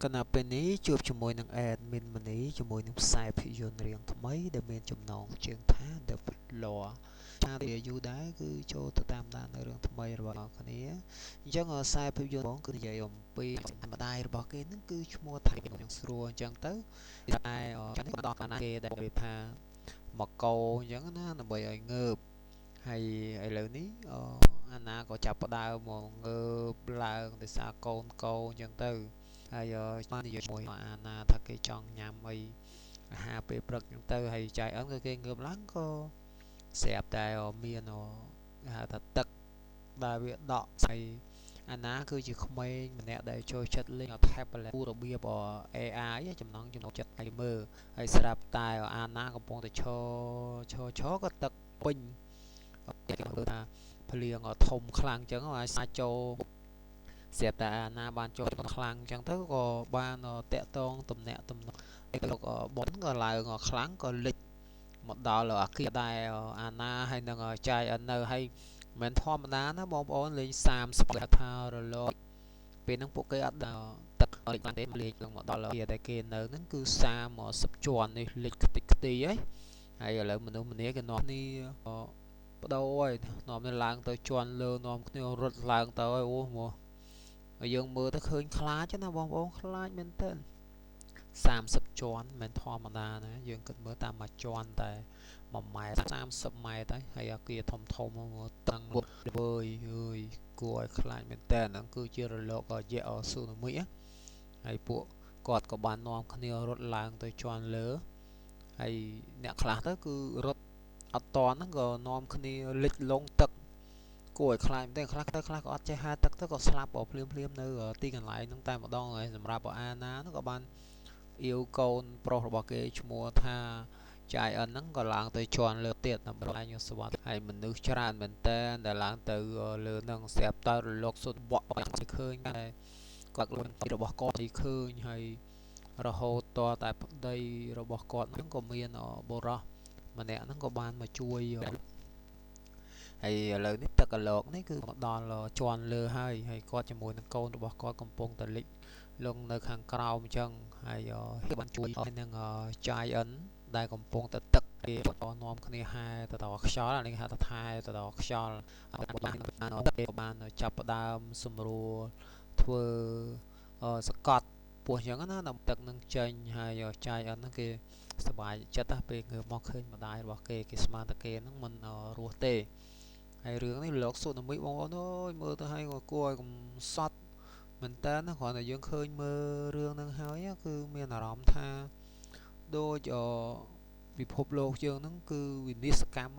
គណៈពេលនេះជួបជាមួយនឹង admin ម្នីជាមួយនឹងខ្សែភាពយន្តរឿងថ្មីដែលមានចំណងជើងថា The Lore ឆានយូរដែរគឺចូលទៅតាមដាននៅរឿងថ្មីរបស់អ្នកគ្នាអញ្ចឹងខ្សែភាពយន្តបងគឺនិយាយអំពីម្ដាយរបស់គេហ្នឹងគឺឈ្មោះថាយ៉ាងស្រួលអញ្ចឹងទៅតែចឹងដល់កាលណាគេដែលនិយាយថាមកកោអញ្ចឹងណាដើម្បីឲ្យងើបហើយឥឡូវនេះអាណាក៏ចាប់ផ្ដើមមកងើបឡើងដោយសារកូនកោអញ្ចឹងទៅហើយបាននិយាយជាមួយអាណាថាគេចង់ញ៉ាំអីអាហារពេលព្រឹកអញ្ចឹងទៅហើយចៃអឹនក៏គេងើបឡើងក៏ស្រាប់តែមានហៅថាទឹកដែលវាដក់ហើយអាណាគឺជាក្មេងម្នាក់ដែលចូលចិត្តលេង tablet របៀប AI ចំណងចិត្តឲ្យមើលហើយស្រាប់តែអាណាកំពុងតែឈរក៏ទឹកពេញគេមើលថាភ្លៀងធំខ្លាំងអញ្ចឹងហើយសាច់ចូលស្រាប់តែអាណាបានចូលខ្លាំងអញ្ចឹងទៅក៏បានតាក់តងតំណាក់តំណលោកប៉ុនក៏ឡើងខ្លាំងក៏លិចមកដល់អាគារដែលអាណាហើយនឹងចៃអិននៅហើយមិនធម្មតាណាបងប្អូនលេង30ថារលកពេលហ្នឹងពួកគេអត់ដល់ទឹកលេខខ្លាំងទេលេខឡើងមកដល់អាគារដែលគេនៅហ្នឹងគឺ30ជាន់នេះលេខខ្ទេចខ្ទីហើយឥឡូវមនុស្សម្នាគេនាំគ្នាបដូរហើយនាំគ្នាឡើងទៅជាន់លើនាំគ្នារត់ឡើងទៅហើយអូមកយើងមើលទៅឃើញខ្លាចណាបងប្អូនខ្លាចមែនតើ30ជាន់មិនធម្មតាណាយើងគិតមើលតាមមួយជាន់តែ1ម៉ែត្រ30ម៉ែត្រហើយអាគារធំមកតាំងវើយអើយគួរឲ្យខ្លាចមែនតើហ្នឹងគឺជារលកយៈស៊ូណាមីហើយពួកគាត់ក៏បាននាំគ្នារត់ឡើងទៅជាន់លើហើយអ្នកខ្លះទៅគឺរត់អត់តន់ហ្នឹងក៏នាំគ្នាលិចលងទឹកគួរឲ្យខ្លាចមែនតើខ្លះក៏អត់ចេះហែលទឹកទៅក៏ស្លាប់ភ្លាមនៅទីកន្លែងហ្នឹងតែម្ដងហើយសម្រាប់អាណាហ្នឹងក៏បានអ៊ីវកូនប្រុសរបស់គេឈ្មោះថាចៃអិនហ្នឹងក៏ឡើងទៅជាន់លើទៀតដើម្បីឲ្យសុវត្ថិហើយមនុស្សច្រើនមែនតើដែលឡើងទៅលើហ្នឹងស្រាប់តែរលកសុទ្ធបក់ឲ្យឃើញតែគាត់លួនរបស់គាត់ឲ្យឃើញហើយរហូតតតែប្តីរបស់គាត់ហ្នឹងក៏មានបុរសម្នាក់ហ្នឹងក៏បានមកជួយហើយឥឡូវនេះទឹកកឡោកនេះគឺមកដល់ជាន់លើហើយគាត់ជាមួយនឹងកូនរបស់គាត់កំពុងតែលិចលងនៅខាងក្រោមអញ្ចឹងហើយបានជួយឲ្យនឹងចៃអិនដែលកំពុងតែទឹកគេនាំគ្នាហែទៅដល់ខ្យល់អានេះហៅថាថែទៅដល់ខ្យល់បានចាប់ផ្ដើមសម្រួលធ្វើសកត់ពោះអញ្ចឹងណាដល់ទឹកនឹងចេញហើយចៃអិនហ្នឹងគេសប្បាយចិត្តណាពេលងើបមកឃើញម្ដាយរបស់គេស្មានតែគេហ្នឹងមិនរស់ទេហើយរឿងនេះលោកស៊ូណាមីបងប្អូនអើយមើលទៅឲ្យគួរឲ្យកំសត់មែនតើណាគ្រាន់តែយើងឃើញមើលរឿងហ្នឹងហើយគឺមានអារម្មណ៍ថាដូចពិភពលោកយើងហ្នឹងគឺវិនិស្សកម្ម